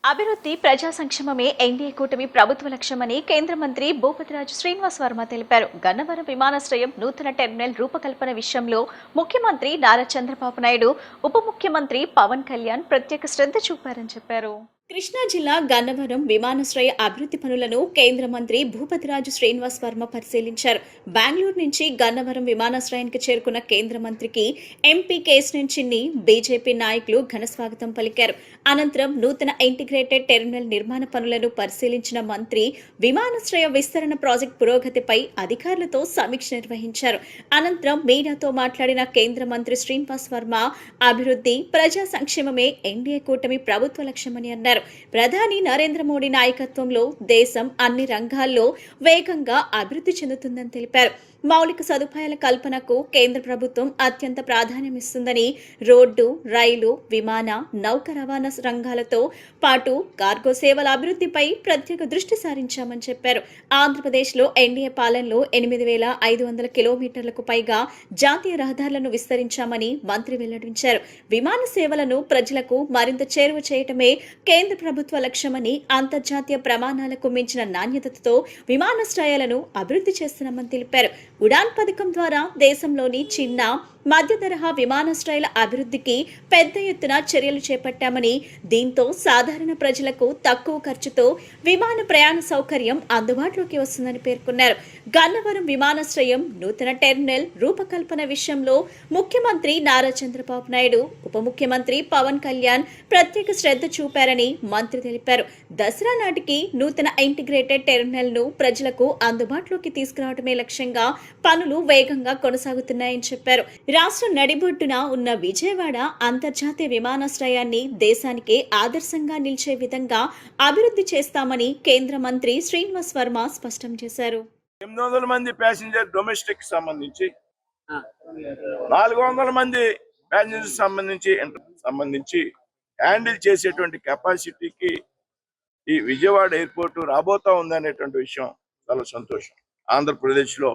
అభివృద్ధి ప్రజా సంక్షేమమే ఎన్డీఏ కూటమి ప్రభుత్వ లక్ష్యమని కేంద్ర మంత్రి భూపతిరాజు శ్రీనివాస్ వర్మ తెలిపారు. గన్నవరం విమానాశ్రయం నూతన టెర్మినల్ రూపకల్పన విషయంలో ముఖ్యమంత్రి నారా చంద్రబాబు నాయుడు, ఉప ముఖ్యమంత్రి పవన్ కళ్యాణ్ ప్రత్యేక శ్రద్ధ చూపారని చెప్పారు. కృష్ణా జిల్లా గన్నవరం విమానాశ్రయ అభివృద్ధి పనులను కేంద్ర మంత్రి భూపతిరాజు శ్రీనివాస్ వర్మ పరిశీలించారు. బెంగళూరు నుంచి గన్నవరం విమానాశ్రయానికి చేరుకున్న కేంద్ర మంత్రికి ఎంపీ కేశినేని చిన్ని, బీజేపీ నాయకులు ఘనస్వాగతం పలికారు. అనంతరం నూతన ఇంటిగ్రేటెడ్ టెర్మినల్ నిర్మాణ పనులను పరిశీలించిన మంత్రి విమానాశ్రయ విస్తరణ ప్రాజెక్టు పురోగతిపై అధికారులతో సమీక్ష నిర్వహించారు. అనంతరం మీడియాతో మాట్లాడిన కేంద్ర మంత్రి శ్రీనివాస్ వర్మ, అభివృద్ధి ప్రజా సంక్షేమమే ఎన్డీఏ కూటమి ప్రభుత్వ లక్ష్యమని అన్నారు. ప్రధాని నరేంద్ర మోడీ నాయకత్వంలో దేశం అన్ని రంగాల్లో వేగంగా అభివృద్ధి చెందుతుందని తెలిపారు. మౌలిక సదుపాయాల కల్పనకు కేంద్ర ప్రభుత్వం అత్యంత ప్రాధాన్యమిస్తుందని, రోడ్డు, రైలు, విమాన, నౌక రవాణా రంగాలతో పాటు కార్గో సేవల అభివృద్ధిపై ప్రత్యేక దృష్టి సారించామని చెప్పారు. ఆంధ్రప్రదేశ్లో ఎన్డీఏ పాలనలో 8,500 కిలోమీటర్లకు పైగా జాతీయ రహదారులను విస్తరించామని మంత్రి వెల్లడించారు. విమాన సేవలను ప్రజలకు మరింత చేరువ చేయటమే కేంద్ర ప్రభుత్వ లక్ష్యమని, అంతర్జాతీయ ప్రమాణాలకు మించిన నాణ్యతతో విమానాశ్రయాలను అభివృద్ధి చేస్తున్నామని తెలిపారు. ఉడాన్ పథకం ద్వారా దేశంలోని చిన్న, మధ్య తరహా విమానాశ్రయాల అభివృద్ధికి పెద్ద ఎత్తున చర్యలు చేపట్టామని, దీంతో సాధారణ ప్రజలకు తక్కువ ఖర్చుతో విమాన ప్రయాణ సౌకర్యం అందుబాటులోకి వస్తుందని పేర్కొన్నారు. గన్నవరం విమానాశ్రయం నూతన టెర్మినల్ రూపకల్పన విషయంలో ముఖ్యమంత్రి నారా చంద్రబాబు నాయుడు, ఉప ముఖ్యమంత్రి పవన్ కళ్యాణ్ ప్రత్యేక శ్రద్ధ చూపారని మంత్రి తెలిపారు. దసరా నాటికి నూతన ఇంటిగ్రేటెడ్ టెర్మినల్ ను ప్రజలకు అందుబాటులోకి తీసుకురావడమే లక్ష్యంగా పనులు వేగంగా కొనసాగుతున్నాయని చెప్పారు. రాష్ట్ర నడిబొడ్డున ఉన్న విజయవాడ అంతర్జాతీయ విమానాశ్రయాన్ని దేశానికే ఆదర్శంగా నిలిచే విధంగా అభివృద్ధి చేస్తామని కేంద్ర మంత్రి శ్రీనివాస్ వర్మ స్పష్టం చేశారు. 800 మంది ప్యాసింజర్ డొమెస్టిక్ సంబంధించి, 400 మంది ప్యాసింజర్ సంబంధించి హ్యాండిల్ చేసేటువంటి కెపాసిటీకి ఈ విజయవాడ ఎయిర్పోర్ట్ రాబోతా ఉందనేటువంటి విషయం చాలా సంతోషం. ఆంధ్రప్రదేశ్లో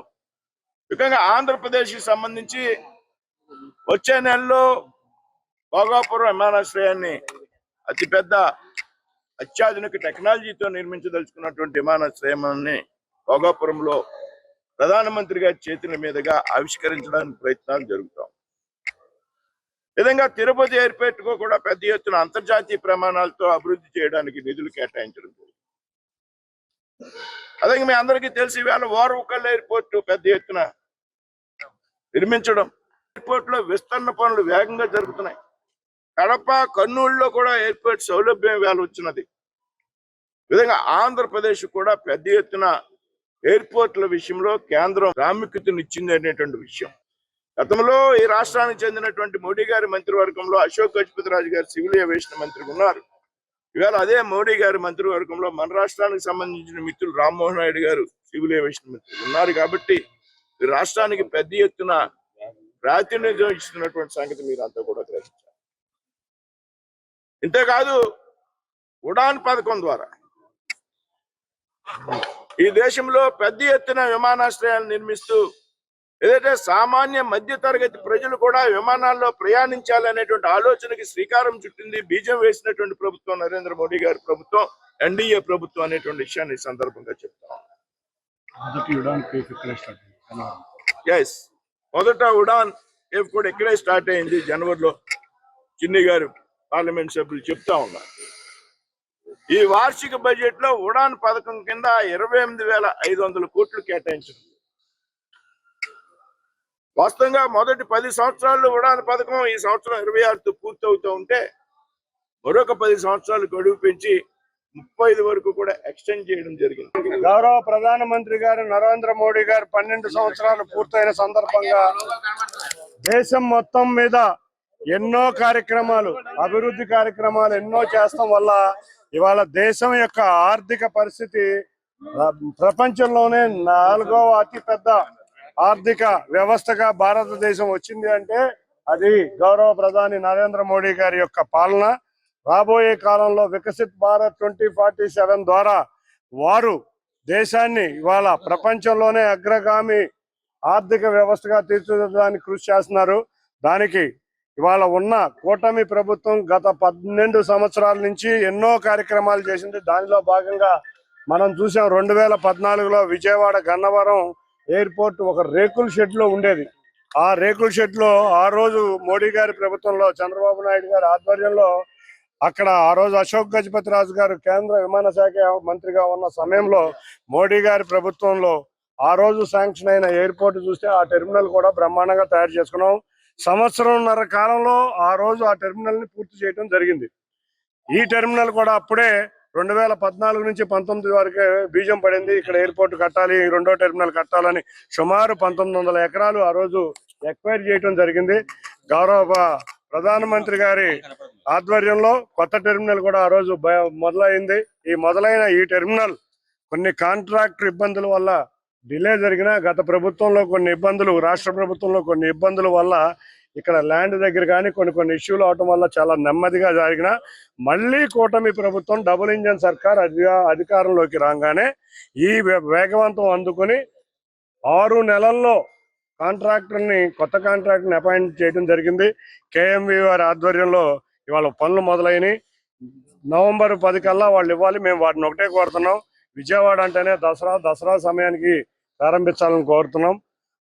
ముఖ్యంగా ఆంధ్రప్రదేశ్కి సంబంధించి వచ్చే నెలలో భోగాపురం విమానాశ్రయాన్ని అతిపెద్ద అత్యాధునిక టెక్నాలజీతో నిర్మించదలుచుకున్నటువంటి విమానాశ్రయాన్ని భోగాపురంలో ప్రధానమంత్రి గారి చేతుల మీదుగా ఆవిష్కరించడానికి ప్రయత్నాలు జరుగుతాం. విధంగా తిరుపతి ఎయిర్పోర్ట్ కు కూడా పెద్ద ఎత్తున అంతర్జాతీయ ప్రమాణాలతో అభివృద్ధి చేయడానికి నిధులు కేటాయించడం. అదే మీ అందరికీ తెలిసి వేళ ఓర్వకల్ ఎయిర్పోర్ట్ పెద్ద ఎత్తున నిర్మించడం, ఎయిర్పోర్ట్ లో విస్తరణ పనులు వేగంగా జరుగుతున్నాయి. కడప, కర్నూలులో కూడా ఎయిర్పోర్ట్ సౌలభ్యం వేళ వచ్చినది. విధంగా ఆంధ్రప్రదేశ్ కూడా పెద్ద ఎత్తున ఎయిర్పోర్ట్ల విషయంలో కేంద్రం ప్రాముఖ్యతనిచ్చింది అనేటువంటి విషయం. గతంలో ఈ రాష్ట్రానికి చెందినటువంటి మోడీ గారి మంత్రివర్గంలో అశోక్ గజపతి రాజు గారు సివిల్ ఏవియేషన్ మంత్రిగా ఉన్నారు. ఇవాళ అదే మోడీ గారి మంత్రివర్గంలో మన రాష్ట్రానికి సంబంధించిన మిత్రులు రామ్మోహన్ నాయుడు గారు సివిల్ ఏవియేషన్ మంత్రులు ఉన్నారు. కాబట్టి ఈ రాష్ట్రానికి పెద్ద ఎత్తున ప్రాతినిధ్యం ఇస్తున్నటువంటి సంగతి మీరు అంతా కూడా గ్రహించారు. ఇంతేకాదు, ఉడాన్ పథకం ద్వారా ఈ దేశంలో పెద్ద ఎత్తున విమానాశ్రయాలు నిర్మిస్తూ ఏదైతే సామాన్య మధ్య తరగతి ప్రజలు కూడా విమానాల్లో ప్రయాణించాలనేటువంటి ఆలోచనకి శ్రీకారం చుట్టింది, బీజం వేసినటువంటి ప్రభుత్వం నరేంద్ర మోడీ గారి ప్రభుత్వం, ఎన్డీఏ ప్రభుత్వం అనేటువంటి విషయాన్ని ఈ సందర్భంగా చెప్తాం. మొదట ఉడాన్ ఎఫ్ కూడా ఇక్కడే స్టార్ట్ అయింది. జనవరిలో చిన్ని గారు పార్లమెంట్ సభ్యులు చెప్తా ఉన్నారు. ఈ వార్షిక బడ్జెట్ లో ఉడాన్ పథకం కింద 28,500 కోట్లు కేటాయించారు. వాస్తవంగా మొదటి 10 సంవత్సరాల్లో ఉడాన్ పథకం ఈ సంవత్సరం 26తో పూర్తవుతూ ఉంటే మరొక 10 సంవత్సరాలు గడువు పెంచి 35 వరకు కూడా ఎక్స్టెండ్ చేయడం జరిగింది. గౌరవ ప్రధానమంత్రి గారు నరేంద్ర మోడీ గారు 12 సంవత్సరాలు పూర్తయిన సందర్భంగా దేశం మొత్తం మీద ఎన్నో కార్యక్రమాలు, అభివృద్ధి కార్యక్రమాలు ఎన్నో చేస్తాం వల్ల ఇవాళ దేశం యొక్క ఆర్థిక పరిస్థితి ప్రపంచంలోనే 4వ అతిపెద్ద ఆర్థిక వ్యవస్థగా భారతదేశం వచ్చింది అంటే అది గౌరవ ప్రధాని నరేంద్ర మోడీ గారి యొక్క పాలన. రాబోయే కాలంలో వికసిత్ భారత్ 2047 ద్వారా వారు దేశాన్ని ఇవాళ ప్రపంచంలోనే అగ్రగామి ఆర్థిక వ్యవస్థగా తీర్చిదిద్దడానికి కృషి చేస్తున్నారు. దానికి ఇవాళ ఉన్న కూటమి ప్రభుత్వం గత 12 సంవత్సరాల నుంచి ఎన్నో కార్యక్రమాలు చేసింది. దానిలో భాగంగా మనం చూసాం 2014లో విజయవాడ గన్నవరం ఎయిర్పోర్ట్ ఒక రేకుల షెడ్ లో ఉండేది. ఆ రేకుల షెడ్ లో ఆ రోజు మోడీ గారి ప్రభుత్వంలో చంద్రబాబు నాయుడు గారి ఆధ్వర్యంలో అక్కడ ఆ రోజు అశోక్ గజపతి రాజు గారు కేంద్ర విమాన శాఖ మంత్రిగా ఉన్న సమయంలో మోడీ గారి ప్రభుత్వంలో ఆ రోజు శాంక్షన్ అయిన ఎయిర్పోర్ట్ చూస్తే ఆ టెర్మినల్ కూడా బ్రహ్మాండంగా తయారు చేసుకున్నాం. సంవత్సరంన్నర కాలంలో ఆ రోజు ఆ టెర్మినల్ ని పూర్తి చేయడం జరిగింది. ఈ టెర్మినల్ కూడా అప్పుడే 2014 నుంచి 19 వరకే బీజం పడింది. ఇక్కడ ఎయిర్పోర్ట్ కట్టాలి, రెండో టెర్మినల్ కట్టాలని సుమారు 1900 ఎకరాలు ఆ రోజు ఎక్వైర్ చేయడం జరిగింది. గౌరవ ప్రధానమంత్రి గారి ఆధ్వర్యంలో కొత్త టెర్మినల్ కూడా ఆ రోజు మొదలైంది. మొదలైన ఈ టెర్మినల్ కొన్ని కాంట్రాక్టర్ ఇబ్బందుల వల్ల డిలే జరిగిన, గత ప్రభుత్వంలో కొన్ని ఇబ్బందులు, రాష్ట్ర ప్రభుత్వంలో కొన్ని ఇబ్బందుల వల్ల ఇక్కడ ల్యాండ్ దగ్గర కానీ కొన్ని ఇష్యూలు అవటం వల్ల చాలా నెమ్మదిగా జరిగిన, మళ్ళీ కూటమి ప్రభుత్వం డబుల్ ఇంజన్ సర్కార్ అధికారంలోకి రాగానే ఈ వేగవంతం అందుకుని 6 నెలల్లో కొత్త కాంట్రాక్టర్ని అపాయింట్ చేయడం జరిగింది. కేఎంవి వారి ఆధ్వర్యంలో ఇవాళ పనులు మొదలైనవి. నవంబర్ 10 కల్లా వాళ్ళు ఇవ్వాలి. మేము వాటిని ఒకటే కోరుతున్నాం, విజయవాడ అంటేనే దసరా సమయానికి ప్రారంభించాలని కోరుతున్నాం.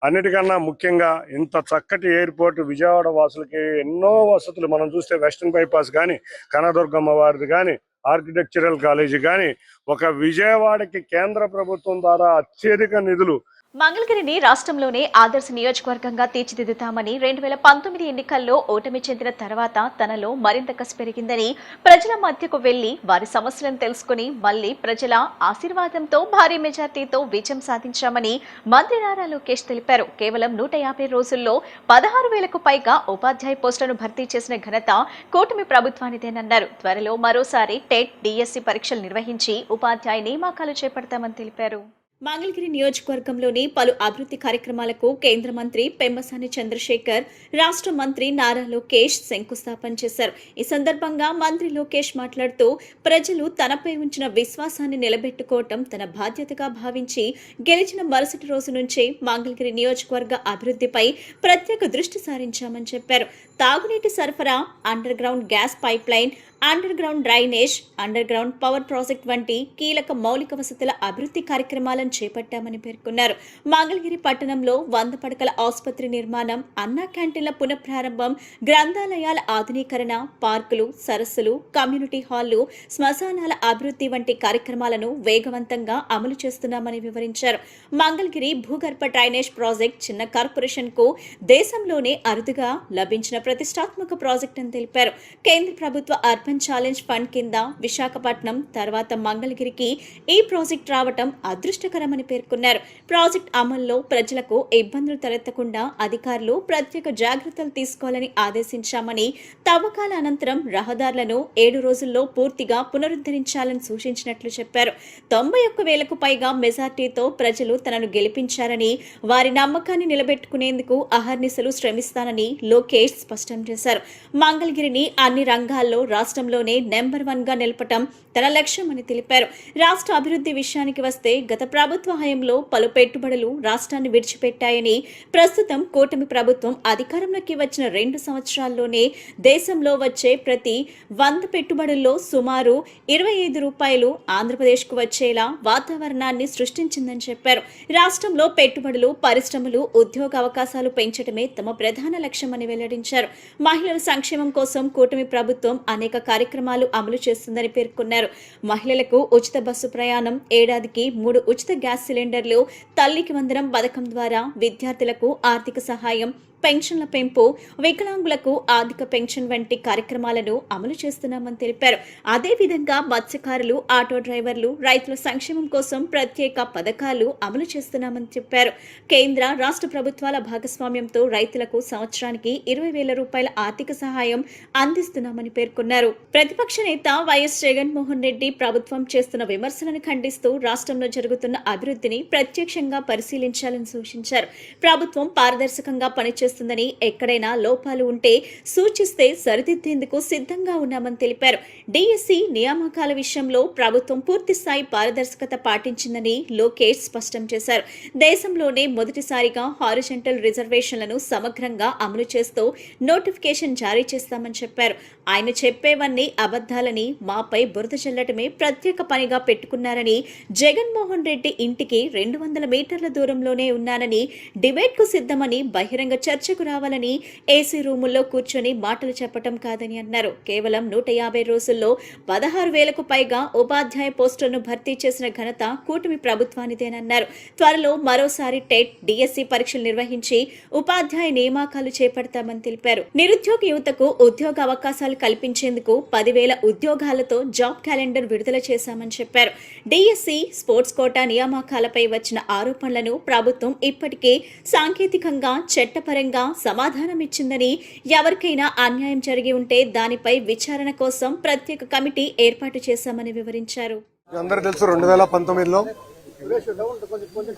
అన్నిటికన్నా ముఖ్యంగా ఇంత చక్కటి ఎయిర్పోర్ట్ విజయవాడ వాసులకి ఎన్నో వసతులు మనం చూస్తే వెస్టర్న్ బైపాస్ కానీ, కనదుర్గమ్మ వారిది కానీ, ఆర్కిటెక్చరల్ కాలేజీ కానీ, ఒక విజయవాడకి కేంద్ర ప్రభుత్వం ద్వారా అత్యధిక నిధులు. మంగళగిరిని రాష్ట్రంలోనే ఆదర్శ నియోజకవర్గంగా తీర్చిదిద్దుతామని 2019 ఎన్నికల్లో ఓటమి చెందిన తర్వాత తనలో మరింత కసి పెరిగిందని, ప్రజల మధ్యకు వెళ్లి వారి సమస్యలను తెలుసుకుని మళ్లీ ప్రజల ఆశీర్వాదంతో భారీ మెజార్టీతో విజయం సాధించామని మంత్రి నారా లోకేష్ తెలిపారు. కేవలం 150 రోజుల్లో 16,000కు పైగా ఉపాధ్యాయ పోస్టులను భర్తీ చేసిన ఘనత కూటమి ప్రభుత్వానిదేనన్నారు. త్వరలో మరోసారి టెట్, డిఎస్సి పరీక్షలు నిర్వహించి ఉపాధ్యాయ నియామకాలు చేపడతామని తెలిపారు. మంగళగిరి నియోజకవర్గంలోని పలు అభివృద్ధి కార్యక్రమాలకు కేంద్ర మంత్రి పెమ్మసాని చంద్రశేఖర్, రాష్ట్ర మంత్రి నారా లోకేష్ శంకుస్థాపన చేశారు. ఈ సందర్భంగా మంత్రి లోకేష్ మాట్లాడుతూ, ప్రజలు తనపై ఉంచిన విశ్వాసాన్ని నిలబెట్టుకోవటం తన బాధ్యతగా భావించి గెలిచిన మరుసటి రోజు నుంచే మంగళగిరి నియోజకవర్గ అభివృద్ధిపై ప్రత్యేక దృష్టి సారించామని చెప్పారు. తాగునీటి సరఫరా, under ground gas pipe line, under ground drainage, under ground power project వంటి కీలక మౌలిక వసతుల అభివృద్ధి కార్యక్రమాలను చేపట్టామని పేర్కొన్నారు. మంగళగిరి పట్టణంలో 100 పడకల ఆసుపత్రి నిర్మాణం, అన్నా క్యాంటీన్ల పునఃప్రారంభం, గ్రంథాలయాల ఆధునీకరణ, పార్కులు, సరస్సులు, కమ్యూనిటీ హాళ్లు, శ్మశానాల అభివృద్ధి వంటి కార్యక్రమాలను వేగవంతంగా అమలు చేస్తున్నామని వివరించారు. మంగళగిరి భూగర్భ డ్రైనేజ్ ప్రాజెక్ట్ చిన్న కార్పొరేషన్ కు దేశంలోనే అరుదుగా లభించిన ప్రతిష్టాత్మక ప్రాజెక్ట్ అని తెలిపారు. కేంద్ర ప్రభుత్వ అర్బన్ ఛాలెంజ్ ఫండ్ కింద విశాఖపట్నం తర్వాత మంగళగిరికి ఈ ప్రాజెక్ట్ రావటం అదృష్టకరమని పేర్కొన్నారు. ప్రాజెక్ట్ అమల్లో ప్రజలకు ఇబ్బందులు తలెత్తకుండా అధికారులు ప్రత్యేక జాగ్రత్తలు తీసుకోవాలని ఆదేశించామని, తవ్వకాల అనంతరం రహదారులను 7 రోజుల్లో పూర్తిగా పునరుద్ధరించాలని సూచించినట్లు చెప్పారు. 91,000కు పైగా మెజార్టీతో ప్రజలు తనను గెలిపించారని, వారి నమ్మకాన్ని నిలబెట్టుకునేందుకు అహర్నిశలు శ్రమిస్తానని లోకేష్ స్పష్టం చేశారు. మంగళగిరిని అన్ని రంగాల్లో రాష్ట్రంలోనే నెంబర్ 1గా నిలపటం తన లక్ష్యమని తెలిపారు. రాష్ట్ర అభివృద్ధి విషయానికి వస్తే గత ప్రభుత్వ హయాంలో పలు పెట్టుబడులు రాష్ట్రాన్ని విడిచిపెట్టాయని, ప్రస్తుతం కూటమి ప్రభుత్వం అధికారంలోకి వచ్చిన 2 సంవత్సరాల్లోనే దేశంలో వచ్చే ప్రతి 100 పెట్టుబడుల్లో సుమారు ₹25 ఆంధ్రప్రదేశ్కు వచ్చేలా వాతావరణాన్ని సృష్టించిందని చెప్పారు. రాష్ట్రంలో పెట్టుబడులు, పరిశ్రమలు, ఉద్యోగ అవకాశాలు పెంచడమే తమ ప్రధాన లక్ష్యమని వెల్లడించారు. మహిళల సంక్షేమం కోసం కూటమి ప్రభుత్వం అనేక కార్యక్రమాలు అమలు చేస్తుందని పేర్కొన్నారు. మహిళలకు ఉచిత బస్సు ప్రయాణం, ఏడాదికి 3 ఉచిత గ్యాస్ సిలిండర్లు, తల్లికి వందనం పథకం ద్వారా విద్యార్థులకు ఆర్థిక సహాయం, పెన్షన్ల పెంపు, వికలాంగులకు ఆర్థిక పెన్షన్ వంటి కార్యక్రమాలను అమలు చేస్తున్నామని తెలిపారు. అదేవిధంగా మత్స్యకారులు, ఆటో డ్రైవర్లు, రైతుల సంక్షేమం కోసం ప్రత్యేక పథకాలు అమలు చేస్తున్నామని చెప్పారు. కేంద్ర, రాష్ట్ర ప్రభుత్వాల భాగస్వామ్యంతో రైతులకు సంవత్సరానికి ₹20,000 ఆర్థిక సహాయం అందిస్తున్నామని పేర్కొన్నారు. ప్రతిపక్ష నేత వైఎస్ జగన్మోహన్ రెడ్డి ప్రభుత్వం చేస్తున్న విమర్శలను ఖండిస్తూ రాష్ట్రంలో జరుగుతున్న అభివృద్ధిని ప్రత్యక్షంగా పరిశీలించాలని సూచించారు. ప్రభుత్వం పారదర్శకంగా పనిచేస్తున్న పనిచేస్తుందని, ఎక్కడైనా లోపాలు ఉంటే సూచిస్తే సరిదిద్దేందుకు సిద్ధంగా ఉన్నామని తెలిపారు. డిఎస్సి నియామకాల విషయంలో ప్రభుత్వం పూర్తిస్థాయి పారదర్శకత పాటించిందని లోకేష్ స్పష్టం చేశారు. దేశంలోనే మొదటిసారిగా హారిజంటల్ రిజర్వేషన్లను సమగ్రంగా అమలు చేస్తూ నోటిఫికేషన్ జారీ చేస్తామని చెప్పారు. ఆయన చెప్పేవన్నీ అబద్ధాలని, మాపై బురద చల్లటమే ప్రత్యేక పనిగా పెట్టుకున్నారని, జగన్మోహన్ రెడ్డి ఇంటికి 200 మీటర్ల దూరంలోనే ఉన్నానని, డిబేట్ కు సిద్ధమని, బహిరంగ చర్చకు రావాలని, ఏసీ రూముల్లో కూర్చొని మాటలు చెప్పటం కాదని అన్నారు. కేవలం 150 రోజుల్లో 16,000కు పైగా ఉపాధ్యాయ పోస్టులను భర్తీ చేసిన ఘనత కూటమి ప్రభుత్వానిదేనన్నారు. త్వరలో మరోసారి టెట్, డిఎస్సి పరీక్షలు నిర్వహించి ఉపాధ్యాయ నియామకాలు చేపడతామని తెలిపారు. నిరుద్యోగ యువతకు ఉద్యోగ అవకాశాలు కల్పించేందుకు 10,000 ఉద్యోగాలతో జాబ్ క్యాలెండర్ విడుదల చేశామని చెప్పారు. డిఎస్సి, స్పోర్ట్స్ కోటా నియామకాలపై వచ్చిన ఆరోపణలను ప్రభుత్వం ఇప్పటికే సాంకేతికంగా, చట్టపరంగా సమాధానమిచ్చిందని, ఎవరికైనా అన్యాయం జరిగి ఉంటే దానిపై విచారణ కోసం ప్రత్యేక కమిటీ ఏర్పాటు చేశామని వివరించారు. అందరూ తెలుసు 2019లో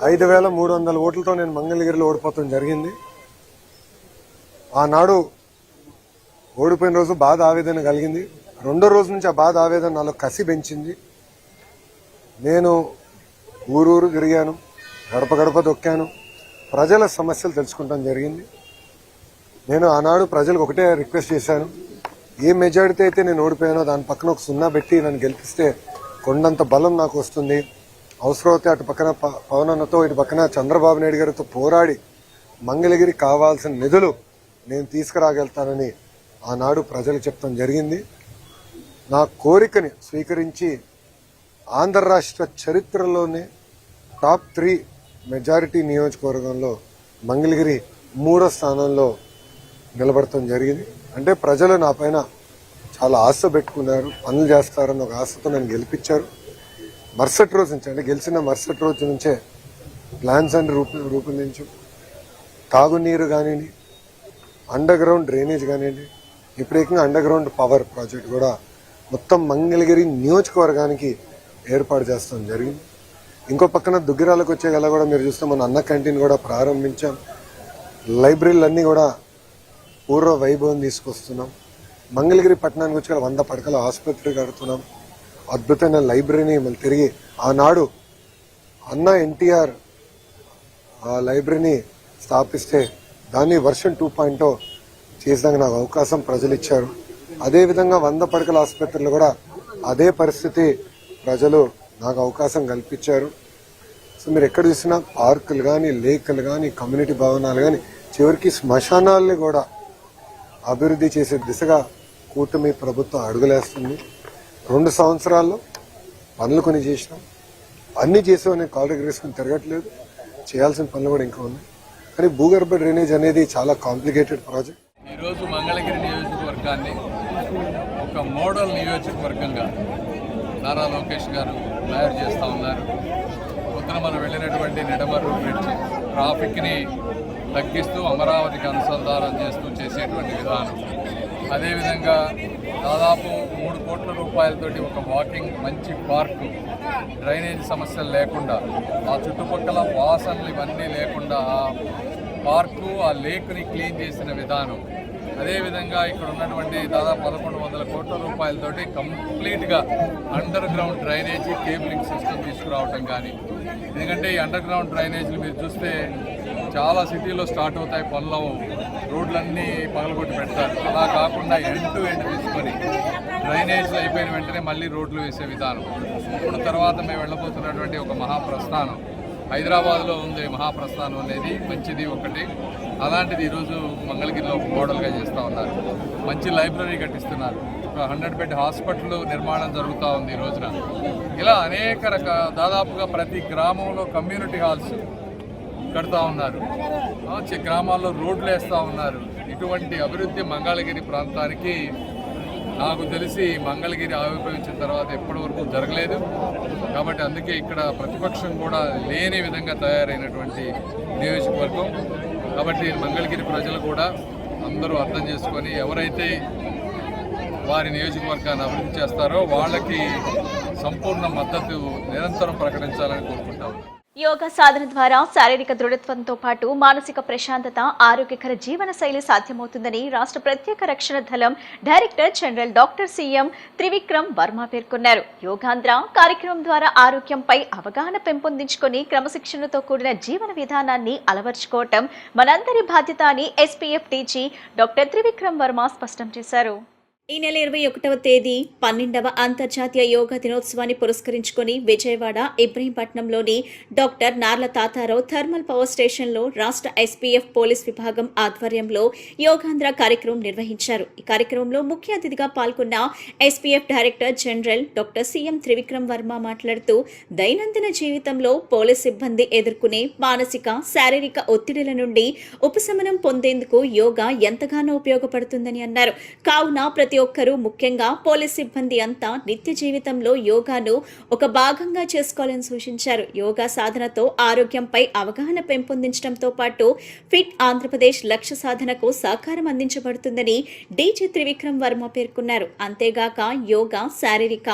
5,300 ఓట్లతో నేను మంగళగిరిలో ఓడిపోవడం జరిగింది. ఆనాడు ఓడిపోయిన రోజు బాధ ఆవేదన కలిగింది. రెండో రోజు నుంచి ఆ బాధ ఆవేదన నాలో కసి పెంచింది. నేను ఊరూరు తిరిగాను, గడప గడప దొక్కాను, ప్రజల సమస్యలు తెలుసుకుంటాం జరిగింది. నేను ఆనాడు ప్రజలకు ఒకటే రిక్వెస్ట్ చేశాను, ఏ మెజారిటీ అయితే నేను ఓడిపోయానో దాని పక్కన ఒక 0 పెట్టి నన్ను గెలిపిస్తే కొండంత బలం నాకు వస్తుంది. అవసరమైతే అటు పక్కన పవన్ అన్నతో, ఇటు పక్కన చంద్రబాబు నాయుడు గారితో పోరాడి మంగళగిరికి కావాల్సిన నిధులు నేను తీసుకురాగలుగుతానని ఆనాడు ప్రజలు చెప్తాం జరిగింది. నా కోరికని స్వీకరించి ఆంధ్ర రాష్ట్ర చరిత్రలోనే టాప్ 3 మెజారిటీ నియోజకవర్గంలో మంగళగిరి 3వ స్థానంలో నిలబడటం జరిగింది. అంటే ప్రజలు నా పైన చాలా ఆశ పెట్టుకున్నారు, పనులు చేస్తారని ఒక ఆశతో నన్ను గెలిపించారు. మరుసటి రోజు నుంచి, అంటే గెలిచిన మరుసటి రోజు నుంచే ప్లాన్స్ అన్ని రూపొందించు, తాగునీరు కానివ్వండి, అండర్ గ్రౌండ్ డ్రైనేజ్ కానివ్వండి, ఇప్పుడు ఏకంగా అండర్ గ్రౌండ్ పవర్ ప్రాజెక్ట్ కూడా మొత్తం మంగళగిరి నియోజకవర్గానికి ఏర్పాటు చేస్తాం జరిగింది. ఇంకో పక్కన దుగ్గిరాలకు వచ్చే గల కూడా మీరు చూస్తే మన అన్న క్యాంటీన్ కూడా ప్రారంభించాం. లైబ్రరీలన్నీ కూడా పూర్వ వైభవం తీసుకొస్తున్నాం. మంగళగిరి పట్టణానికి వచ్చి 100 పడకల ఆసుపత్రి కడుతున్నాం. అద్భుతమైన లైబ్రరీని మళ్ళీ తిరిగి ఆనాడు అన్న ఎన్టీఆర్ లైబ్రరీని స్థాపిస్తే దాన్ని వర్షన్ 2.0 చేసేదానికి నాకు అవకాశం ప్రజలు ఇచ్చారు. అదేవిధంగా 100 పడకల ఆసుపత్రులు కూడా అదే పరిస్థితి ప్రజలు నాకు అవకాశం కల్పించారు. సో మీరు ఎక్కడ చూసినా పార్కులు కానీ, లేకులు కానీ, కమ్యూనిటీ భవనాలు కానీ, చివరికి శ్మశానాల్ని కూడా అభివృద్ధి చేసే దిశగా కూటమి ప్రభుత్వం అడుగులేస్తుంది. 2 సంవత్సరాల్లో పనులు కొన్ని చేసినాం. అన్ని చేసామని కాల్ రెగ్రేసుకుని తిరగట్లేదు, చేయాల్సిన పనులు కూడా ఇంకా ఉన్నాయి. కానీ భూగర్భ డ్రైనేజ్ అనేది చాలా కాంప్లికేటెడ్ ప్రాజెక్ట్. ఈరోజు మంగళగిరి నియోజకవర్గాన్ని ఒక మోడల్ నియోజకవర్గంగా నారా లోకేష్ గారు తయారు చేస్తూ ఉన్నారు. పొద్దున మనం వెళ్ళినటువంటి నిడమర్రు బ్రిడ్జ్ ట్రాఫిక్ని తగ్గిస్తూ అమరావతికి అనుసంధానం చేస్తూ చేసేటువంటి విధానం, అదేవిధంగా దాదాపు 3 కోట్ల రూపాయలతోటి ఒక వాకింగ్ మంచి పార్కు, డ్రైనేజ్ సమస్యలు లేకుండా, ఆ చుట్టుపక్కల వాసనలు ఇవన్నీ లేకుండా ఆ పార్కు, ఆ లేక్ని క్లీన్ చేసిన విధానం, అదేవిధంగా ఇక్కడ ఉన్నటువంటి దాదాపు 1,100 కోట్ల రూపాయలతోటి కంప్లీట్గా under ground drainage cabling system తీసుకురావటం కానీ, ఎందుకంటే ఈ అండర్ గ్రౌండ్ డ్రైనేజీలు మీరు చూస్తే చాలా సిటీలో స్టార్ట్ అవుతాయి పనులు, రోడ్లన్నీ పగలగొట్టి పెడతారు. అలా కాకుండా ఎండ్ టు ఎండ్ తీసుకొని డ్రైనేజ్లు అయిపోయిన వెంటనే మళ్ళీ రోడ్లు వేసే విధానం. ఇప్పుడు తర్వాత మేము వెళ్ళబోతున్నటువంటి ఒక మహాప్రస్థానం హైదరాబాద్లో ఉంది. మహాప్రస్థానం అనేది మంచిది ఒకటి, అలాంటిది ఈరోజు మంగళగిరిలో ఒక మోడల్గా చేస్తూ ఉన్నారు. మంచి లైబ్రరీ కట్టిస్తున్నారు. ఒక 100 బెడ్ హాస్పిటల్ నిర్మాణం జరుగుతూ ఉంది ఈ రోజున. ఇలా అనేక దాదాపుగా ప్రతి గ్రామంలో కమ్యూనిటీ హాల్స్ కడుతూ ఉన్నారు. గ్రామాల్లో రోడ్లు వేస్తూ ఉన్నారు. ఇటువంటి అభివృద్ధి మంగళగిరి ప్రాంతానికి నాకు తెలిసి మంగళగిరి ఆవిర్భవించిన తర్వాత ఎప్పటి వరకు జరగలేదు. కాబట్టి అందుకే ఇక్కడ ప్రతిపక్షం కూడా లేని విధంగా తయారైనటువంటి నియోజకవర్గం. కాబట్టి మంగళగిరి ప్రజలు కూడా అందరూ అర్థం చేసుకొని ఎవరైతే వారి నియోజకవర్గాన్ని అభివృద్ధి చేస్తారో వాళ్ళకి సంపూర్ణ మద్దతు నిరంతరం ప్రకటించాలని కోరుకుంటాం. యోగా సాధన ద్వారా శారీరక దృఢత్వంతో పాటు మానసిక ప్రశాంతత, ఆరోగ్యకర జీవన శైలి సాధ్యమవుతుందని రాష్ట్ర ప్రత్యేక రక్షణ దళం director general doctor CM Trivikram Varma పేర్కొన్నారు. యోగాంధ్ర కార్యక్రమం ద్వారా ఆరోగ్యంపై అవగాహన పెంపొందించుకొని క్రమశిక్షణతో కూడిన జీవన విధానాన్ని అలవర్చుకోవటం మనందరి బాధ్యత అని SPF DG doctor Trivikram Varma స్పష్టం చేశారు. ఈ నెల 21వ తేదీ 12వ అంతర్జాతీయ యోగా దినోత్సవాన్ని పురస్కరించుకొని విజయవాడ ఇబ్రహీంపట్నంలోని doctor Narla Tatarao thermal power స్టేషన్లో రాష్ట్ర ఎస్పీఎఫ్ పోలీస్ విభాగం ఆధ్వర్యంలో యోగాంధ్ర కార్యక్రమం నిర్వహించారు. ఈ కార్యక్రమంలో ముఖ్య అతిథిగా పాల్గొన్న SPF director general doctor CM Trivikram Varma మాట్లాడుతూ దైనందిన జీవితంలో పోలీస్ సిబ్బంది ఎదుర్కొనే మానసిక, శారీరక ఒత్తిడిల నుండి ఉపశమనం పొందేందుకు యోగా ఎంతగానో ఉపయోగపడుతుందని అన్నారు. కావున ప్రతి ఒక్కరూ, ముఖ్యంగా పోలీస్ సిబ్బంది అంతా నిత్య జీవితంలో యోగాను ఒక భాగంగా చేసుకోవాలని సూచించారు. యోగా సాధనతో ఆరోగ్యంపై అవగాహన పెంపొందించడంతో పాటు ఫిట్ ఆంధ్రప్రదేశ్ లక్ష్య సాధనకు సహకారం అందించబడుతుందని డీజీ త్రివిక్రమ్ వర్మ పేర్కొన్నారు. అంతేగాక యోగా శారీరక,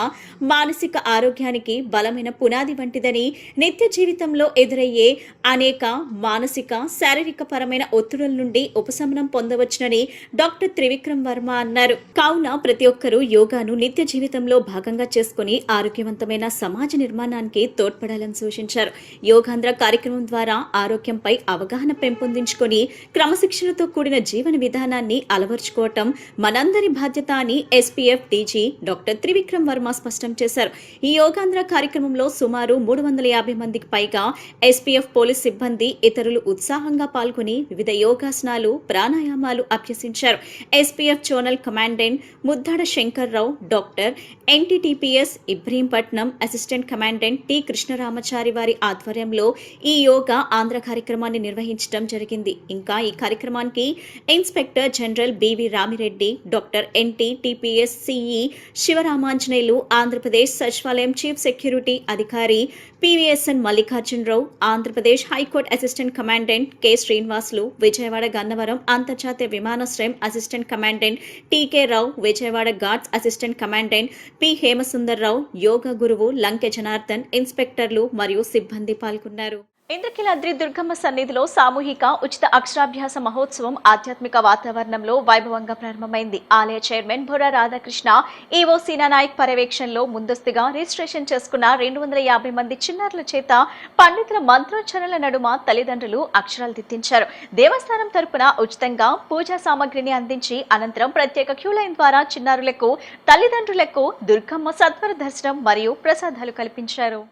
మానసిక ఆరోగ్యానికి బలమైన పునాది వంటిదని, నిత్య జీవితంలో ఎదురయ్యే అనేక మానసిక, శారీరక పరమైన ఒత్తిడుల నుండి ఉపశమనం పొందవచ్చునని డాక్టర్ త్రివిక్రమ్ వర్మ అన్నారు. కావున ప్రతి ఒక్కరూ యోగాను నిత్య జీవితంలో భాగంగా చేసుకుని ఆరోగ్యవంతమైన సమాజ నిర్మాణానికి తోడ్పడాలని సూచించారు. యోగాంధ్ర కార్యక్రమం ద్వారా ఆరోగ్యంపై అవగాహన పెంపొందించుకొని క్రమశిక్షణతో కూడిన జీవన విధానాన్ని అలవర్చుకోవటం మనందరి బాధ్యత అని SPF DG doctor Trivikram Varma స్పష్టం చేశారు. ఈ యోగాంధ్ర కార్యక్రమంలో సుమారు 350 మందికి పైగా ఎస్పీఎఫ్ పోలీస్ సిబ్బంది, ఇతరులు ఉత్సాహంగా పాల్గొని వివిధ యోగాసనాలు, ప్రాణాయామాలు అభ్యసించారు. SPF zonal commandant Muddada Shankarrao, doctor NTTPS Ibrahimpatnam assistant commandant T Krishnaramachari వారి ఆధ్వర్యంలో ఈ యోగా ఆంధ్ర కార్యక్రమాన్ని నిర్వహించడం జరిగింది. ఇంకా ఈ కార్యక్రమానికి inspector general BV Ramireddy, doctor NTTPS CE Sivaramanjaneyulu, Andhra Pradesh సచివాలయం చీఫ్ సెక్యూరిటీ అధికారి PVSN Mallikarjunarao, Andhra Pradesh high court assistant commandant K Srinivasulu, Vijayawada Gannavaram అంతర్జాతీయ విమానాశ్రయం assistant commandant TK Rao, Vijayawada guards assistant commandant P Hemasundarrao, yoga గురువు లంకె జనార్దన్, ఇన్స్పెక్టర్లు మరియు సిబ్బంది పాల్గొన్నారు. ఇంద్రకీలాద్రి దుర్గమ్మ సన్నిధిలో సామూహిక ఉచిత అక్షరాభ్యాస మహోత్సవం ఆధ్యాత్మిక వాతావరణంలో వైభవంగా ప్రారంభమైంది. ఆలయ చైర్మన్ బొర్రా రాధాకృష్ణ, ఈవో సీనా నాయక్ పర్యవేక్షణలో ముందస్తుగా రిజిస్ట్రేషన్ చేసుకున్న 250 మంది చిన్నారుల చేత పండితుల మంత్రోచ్చరణల నడుమ తల్లిదండ్రులు అక్షరాలు దిద్దించారు. దేవస్థానం తరపున ఉచితంగా పూజా సామగ్రిని అందించి అనంతరం ప్రత్యేక క్యూలైన్ ద్వారా చిన్నారులకు, తల్లిదండ్రులకు దుర్గమ్మ సత్వర దర్శనం మరియు ప్రసాదాలు కల్పించారు.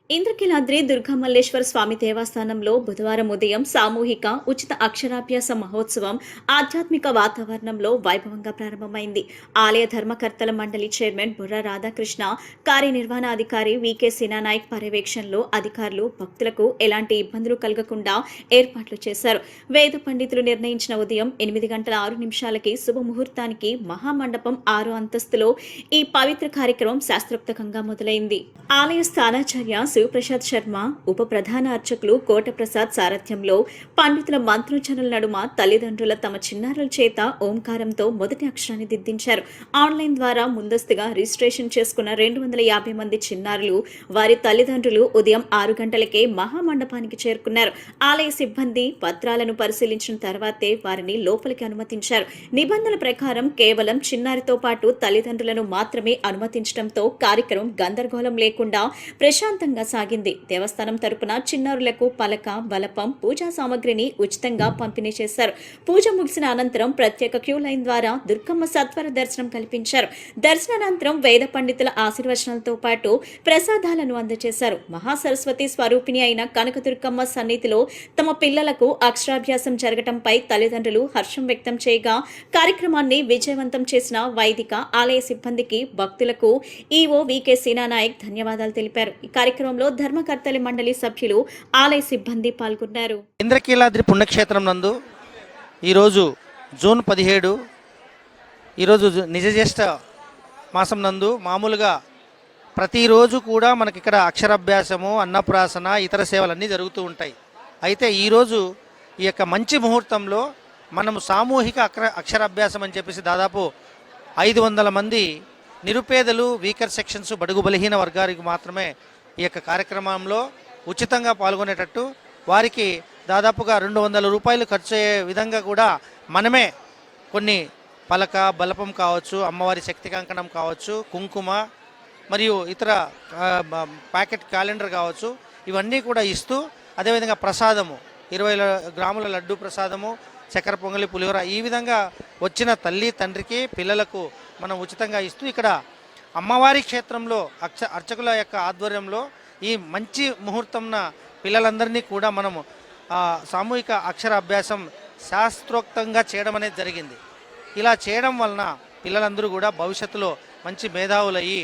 ఇంద్రకీలాద్రి దుర్గామల్లేశ్వర స్వామి దేవస్థానంలో బుధవారం ఉదయం సామూహిక ఉచిత అక్షరాభ్యాస మహోత్సవం ఆధ్యాత్మిక వాతావరణంలో వైభవంగా ప్రారంభమైంది. ఆలయ ధర్మకర్తల మండలి చైర్మన్ బొర్రా రాధాకృష్ణ, కార్యనిర్వహణాధికారి వికే సినానాయక్ పర్యవేక్షణలో అధికారులు భక్తులకు ఎలాంటి ఇబ్బందులు కలగకుండా ఏర్పాట్లు చేశారు. వేద పండితులు నిర్ణయించిన ఉదయం 8:06 శుభముహూర్తానికి మహామండపం 6వ అంతస్తులో ఈ పవిత్ర కార్యక్రమం శాస్త్రోక్తంగా మొదలైంది. ఆలయ స్థానాచార్య శివప్రసాద్ శర్మ, ఉప ప్రధాన అర్చకులు కోటప్రసాద్ సారథ్యంలో పండితుల మంత్రోచ్చరణల నడుమ తల్లిదండ్రుల తమ చిన్నారుల చేత ఓంకారంతో మొదటి అక్షరాన్ని దిద్దించారు. ఆన్లైన్ ద్వారా ముందస్తుగా రిజిస్ట్రేషన్ చేసుకున్న 250 మంది చిన్నారులు, వారి తల్లిదండ్రులు ఉదయం 6 గంటలకే మహామండపానికి చేరుకున్నారు. ఆలయ సిబ్బంది పత్రాలను పరిశీలించిన తర్వాతే వారిని లోపలికి అనుమతించారు. నిబంధనల ప్రకారం కేవలం చిన్నారితో పాటు తల్లిదండ్రులను మాత్రమే అనుమతించడంతో కార్యక్రమం గందరగోళం లేకుండా ప్రశాంతంగా సాగింది. దేవస్థానం తరపున చిన్నారులకు పలక, బలపం, పూజా సామగ్రిని ఉచితంగా పంపిణీ చేశారు. పూజ ముగిసిన అనంతరం ప్రత్యేక క్యూ లైన్ ద్వారా దుర్గమ్మ సత్వర దర్శనం కల్పించారు. దర్శనానంతరం వేద పండితుల ఆశీర్వచనాలతో పాటు ప్రసాదాలను అందజేశారు. మహాసరస్వతి స్వరూపిణి అయిన కనకదుర్గమ్మ సన్నిధిలో తమ పిల్లలకు అక్షరాభ్యాసం జరగటంపై తల్లిదండ్రులు హర్షం వ్యక్తం చేయగా కార్యక్రమాన్ని విజయవంతం చేసిన వైదిక ఆలయ సిబ్బందికి, భక్తులకు ఈవో వికే సీనానాయక్ ధన్యవాదాలు తెలిపారు. ఈ కార్యక్రమంలో ధర్మకర్తల మండలి సభ్యులు, ఆలయ సిబ్బంది పాల్గొన్నారు. ఇంద్రకీలాద్రి పుణ్యక్షేత్రం నందు ఈరోజు జూన్ 17 ఈరోజు నిజజ్యేష్ఠ మాసం నందు మామూలుగా ప్రతిరోజు కూడా మనకి ఇక్కడ అక్షరాభ్యాసము, అన్నప్రాసన, ఇతర సేవలన్నీ జరుగుతూ ఉంటాయి. అయితే ఈరోజు ఈ యొక్క మంచి ముహూర్తంలో మనము సామూహిక అక్షరాభ్యాసం అని చెప్పేసి దాదాపు 500 మంది నిరుపేదలు, వీకర్ సెక్షన్స్, బడుగు బలహీన వర్గానికి మాత్రమే ఈ యొక్క కార్యక్రమంలో ఉచితంగా పాల్గొనేటట్టు వారికి దాదాపుగా 200 రూపాయలు ఖర్చు అయ్యే విధంగా కూడా మనమే కొన్ని పలక బలపం కావచ్చు, అమ్మవారి శక్తి కంకణం కావచ్చు, కుంకుమ మరియు ఇతర ప్యాకెట్ క్యాలెండర్ కావచ్చు, ఇవన్నీ కూడా ఇస్తూ అదేవిధంగా ప్రసాదము 20 గ్రాముల లడ్డు ప్రసాదము, చక్కెర పొంగలి, పులిహోర ఈ విధంగా వచ్చిన తల్లి తండ్రికి పిల్లలకు మనం ఉచితంగా ఇస్తూ ఇక్కడ అమ్మవారి క్షేత్రంలో అర్చకుల యొక్క ఆధ్వర్యంలో ఈ మంచి ముహూర్తంన పిల్లలందరినీ కూడా మనము సామూహిక అక్షరాభ్యాసం శాస్త్రోక్తంగా చేయడం అనేది జరిగింది. ఇలా చేయడం వలన పిల్లలందరూ కూడా భవిష్యత్తులో మంచి మేధావులయ్యి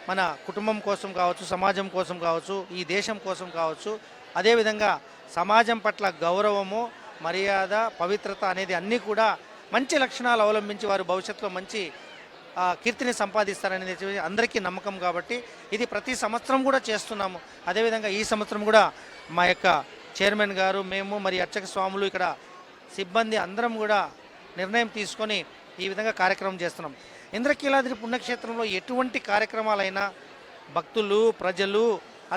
మన కుటుంబం కోసం కావచ్చు, సమాజం కోసం కావచ్చు, ఈ దేశం కోసం కావచ్చు, అదేవిధంగా సమాజం పట్ల గౌరవము, మర్యాద, పవిత్రత అనేది అన్నీ కూడా మంచి లక్షణాలు అవలంబించి వారు భవిష్యత్తులో మంచి కీర్తిని సంపాదిస్తారనేది అందరికీ నమ్మకం. కాబట్టి ఇది ప్రతి సంవత్సరం కూడా చేస్తున్నాము. అదేవిధంగా ఈ సంవత్సరం కూడా మా యొక్క చైర్మన్ గారు, మేము మరి అర్చక స్వాములు ఇక్కడ సిబ్బంది అందరం కూడా నిర్ణయం తీసుకొని ఈ విధంగా కార్యక్రమం చేస్తున్నాం. ఇంద్రకీలాద్రి పుణ్యక్షేత్రంలో ఎటువంటి కార్యక్రమాలైనా భక్తులు, ప్రజలు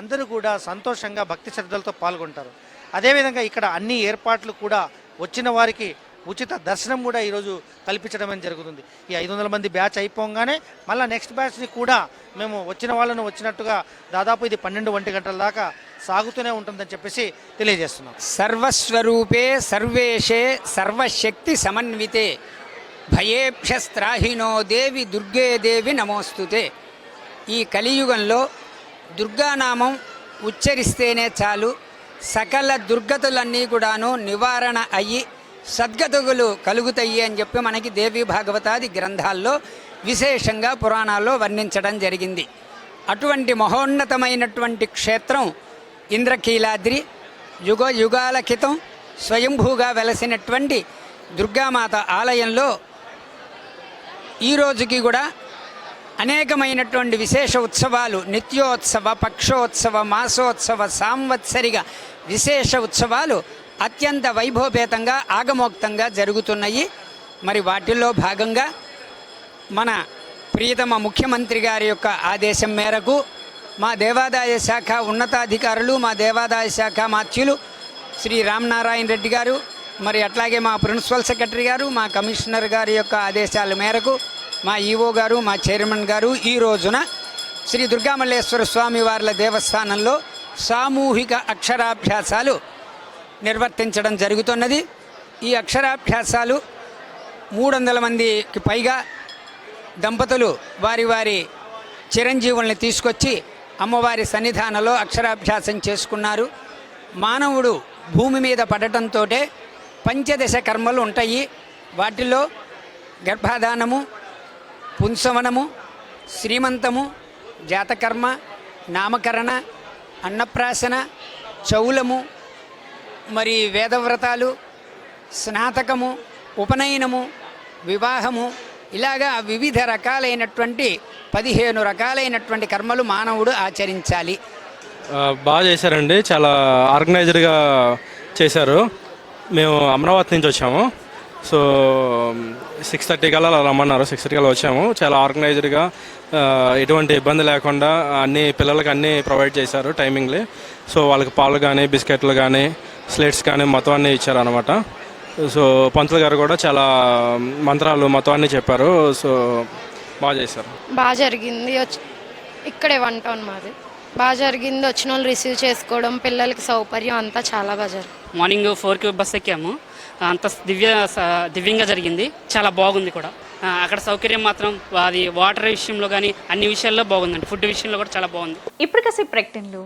అందరూ కూడా సంతోషంగా భక్తి శ్రద్ధలతో పాల్గొంటారు. అదేవిధంగా ఇక్కడ అన్ని ఏర్పాట్లు కూడా వచ్చిన వారికి ఉచిత దర్శనం కూడా ఈరోజు కల్పించడం జరుగుతుంది. ఈ 500 మంది బ్యాచ్ అయిపోగానే మళ్ళీ నెక్స్ట్ బ్యాచ్ని కూడా మేము వచ్చిన వాళ్ళను వచ్చినట్టుగా దాదాపు ఇది 12-1 గంటల దాకా సాగుతూనే ఉంటుందని చెప్పేసి తెలియజేస్తున్నాం. సర్వస్వరూపే సర్వేషే సర్వశక్తి సమన్వితే భయేభ్యస్త్రాహినో దేవి దుర్గే దేవి నమోస్తుతే. ఈ కలియుగంలో దుర్గానామం ఉచ్చరిస్తేనే చాలు సకల దుర్గతులన్నీ కూడాను నివారణ అయ్యి సద్గతులు కలుగుతాయి అని చెప్పి మనకి దేవి భాగవతాది గ్రంథాల్లో విశేషంగా పురాణాల్లో వర్ణించడం జరిగింది. అటువంటి మహోన్నతమైనటువంటి క్షేత్రం ఇంద్రకీలాద్రి. యుగాల క్రితం స్వయంభూగా వెలసినటువంటి దుర్గామాత ఆలయంలో ఈ రోజుకి కూడా అనేకమైనటువంటి విశేష ఉత్సవాలు, నిత్యోత్సవ, పక్షోత్సవ, మాసోత్సవ, సాంవత్సరిక విశేష ఉత్సవాలు అత్యంత వైభవపేతంగా ఆగమోక్తంగా జరుగుతున్నాయి. మరి వాటిల్లో భాగంగా మన ప్రియతమ ముఖ్యమంత్రి గారి యొక్క ఆదేశం మేరకు మా దేవాదాయ శాఖ ఉన్నతాధికారులు, మా దేవాదాయ శాఖ మాత్యులు శ్రీ రామనారాయణ రెడ్డి గారు, మరి అట్లాగే మా ప్రిన్సిపల్ సెక్రటరీ గారు, మా కమిషనర్ గారి యొక్క ఆదేశాల మేరకు మా ఈఓ గారు, మా చైర్మన్ గారు ఈ రోజున శ్రీ దుర్గామల్లేశ్వర స్వామి వార్ల దేవస్థానంలో సామూహిక అక్షరాభ్యాసాలు నిర్వర్తించడం జరుగుతున్నది. ఈ అక్షరాభ్యాసాలు 300 మందికి పైగా దంపతులు వారి వారి చిరంజీవుల్ని తీసుకొచ్చి అమ్మవారి సన్నిధానంలో అక్షరాభ్యాసం చేసుకున్నారు. మానవుడు భూమి మీద పడటంతో పంచదశ కర్మలు ఉంటాయి. వాటిలో గర్భాధానము, పుంసవనము, శ్రీమంతము, జాతకర్మ, నామకరణ, అన్నప్రాసన, చౌలము, మరి వేదవ్రతాలు, స్నాతకము, ఉపనయనము, వివాహము, ఇలాగా వివిధ రకాలైనటువంటి 15 రకాలైనటువంటి కర్మలు మానవుడు ఆచరించాలి. బాగా చేశారండి, చాలా ఆర్గనైజ్డ్గా చేశారు. మేము అమరావతి నుంచి వచ్చాము. సో 6:30 కల్లా రమ్మన్నారు. 6:30 కల్లా వచ్చాము. చాలా ఆర్గనైజ్డ్గా ఎటువంటి ఇబ్బంది లేకుండా అన్ని పిల్లలకి అన్నీ ప్రొవైడ్ చేశారు టైమింగ్లీ. సో వాళ్ళకి పాలు కానీ, బిస్కెట్లు కానీ, స్లేట్స్ కానీ మొత్తం అన్నీ ఇచ్చారు అనమాట. సో పంతులు గారు కూడా చాలా మంత్రాలు మొత్తం అన్నీ చెప్పారు. సో బాగా చేశారు. బాగా జరిగింది. ఇక్కడే 1 టౌన్ మాది. బాగా జరిగింది. వచ్చిన వాళ్ళు రిసీవ్ చేసుకోవడం, పిల్లలకి సౌకర్యం అంతా చాలా బాగా జరిగింది. మార్నింగ్ 4కి బస్ ఎక్కాము. అంత దివ్యంగా జరిగింది. చాలా బాగుంది కూడా. అక్కడ సౌకర్యం మాత్రం అది వాటర్ విషయంలో కానీ అన్ని విషయాల్లో బాగుందండి. ఫుడ్ విషయంలో కూడా చాలా బాగుంది. ఇప్పుడు కాసేపు ప్రకటనలు.